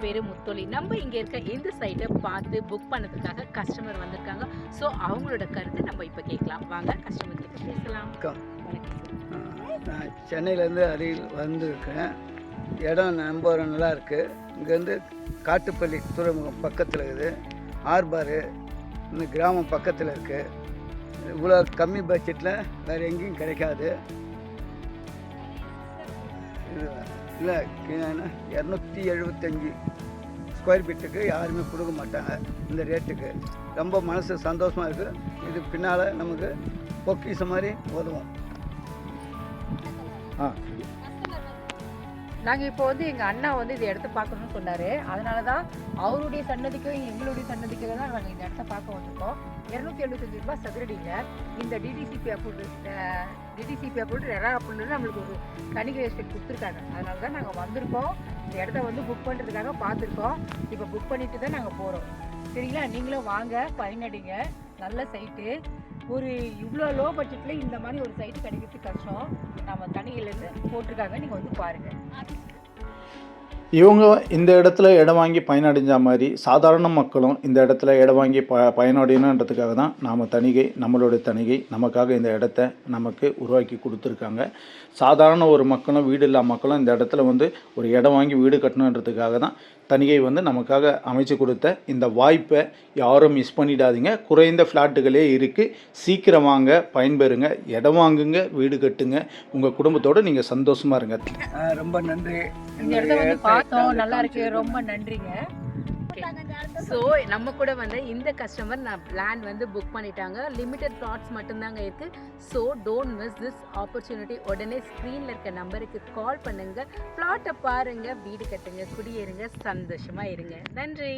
பேர் முத்தொலி. நம்ம இங்கே இருக்க இந்த சைட்டை பார்த்து புக் பண்ணதுக்காக கஸ்டமர் வந்திருக்காங்க. ஸோ அவங்களோட கருத்தை நம்ம இப்போ கேட்கலாம். வாங்க கஸ்டமர் கிட்ட பேசலாம். நான் சென்னையிலேருந்து அருகில் வந்திருக்கேன். இடம் ரொம்ப நல்லா இருக்குது. இங்கேருந்து காட்டுப்பள்ளி துறைமுகம் பக்கத்தில் இருக்குது. ஆர்பாரு இந்த கிராமம் பக்கத்தில் இருக்குது. இவ்வளோ கம்மி பட்ஜெட்டில் வேறு எங்கேயும் கிடைக்காது. இல்லை 275 ஸ்கொயர் ஃபீட்டுக்கு யாருமே கொடுக்க மாட்டாங்க இந்த ரேட்டுக்கு. ரொம்ப மனசு சந்தோஷமாக இருக்குது. இது பின்னால் நமக்கு பொக்கிஷம் மாதிரி உதவும். நாங்கள் இப்போ எங்கள் அண்ணா இந்த இடத்த பார்க்கணும்னு சொன்னார். அதனால தான் அவருடைய சன்னதிக்கும் எங்களுடைய சன்னதிக்கும் தான் நாங்கள் இந்த இடத்த பார்க்க வந்திருக்கோம். 275 ரூபாய் சதுரடிங்க. இந்த டிடிசிபி அப்ரூவ்டு ரெரா அப்ரூவ்டு நம்மளுக்கு ஒரு தனி ரெஜிஸ்ட்ரேட் கொடுத்துருக்காங்க. அதனால தான் நாங்கள் வந்திருக்கோம். இந்த இடத்த புக் பண்ணுறதுக்காக பார்த்துருக்கோம். இப்போ புக் பண்ணிட்டு தான் நாங்கள் போகிறோம். சரிங்களா? நீங்களும் வாங்க, பயனடிங்க. நல்ல சைட்டு. ஒரு இவ்வளோ லோ பட்ஜெட்டில் இந்த மாதிரி ஒரு சைட்டு கிடைக்கிறது கஷ்டம். நம்ம தனியிலேருந்து போட்டிருக்காங்க, நீங்கள் பாருங்கள். இவங்க இந்த இடத்துல இடம் வாங்கி பயனடைஞ்ச மாதிரி சாதாரண மக்களும் இந்த இடத்துல இடம் வாங்கி பயனடையணுன்றதுக்காக தான் நம்மளுடைய தணிகை நமக்காக இந்த இடத்த நமக்கு உருவாக்கி கொடுத்துருக்காங்க. சாதாரண ஒரு மக்களும் வீடு இல்லா மக்களும் இந்த இடத்துல ஒரு இடம் வாங்கி வீடு கட்டணுன்றதுக்காக தான் தணிகை நமக்காக அமைச்சு கொடுத்த இந்த வாய்ப்பை யாரும் மிஸ் பண்ணிடாதீங்க. குறைந்த ஃப்ளாட்டுகளே இருக்குது. சீக்கிரம் வாங்க, பயன்பெறுங்க, இடம் வாங்குங்க, வீடு கட்டுங்க, உங்கள் குடும்பத்தோடு நீங்கள் சந்தோஷமாக இருங்க. ரொம்ப நன்றி. இந்த இடத்த பார்த்தோம், நல்லா இருக்கு. ரொம்ப நன்றிங்க. ஸோ நம்ம கூட இந்த கஸ்டமர் லேண்ட் புக் பண்ணிட்டாங்க. லிமிட்டட் பிளாட்ஸ் மட்டும்தாங்க இருக்குது. So don't miss this opportunity. உடனே ஸ்க்ரீனில் இருக்க நம்பருக்கு கால் பண்ணுங்கள். பிளாட்டை பாருங்கள், வீடு கட்டுங்க, குடியேறுங்க, சந்தோஷமாக இருங்க. நன்றி.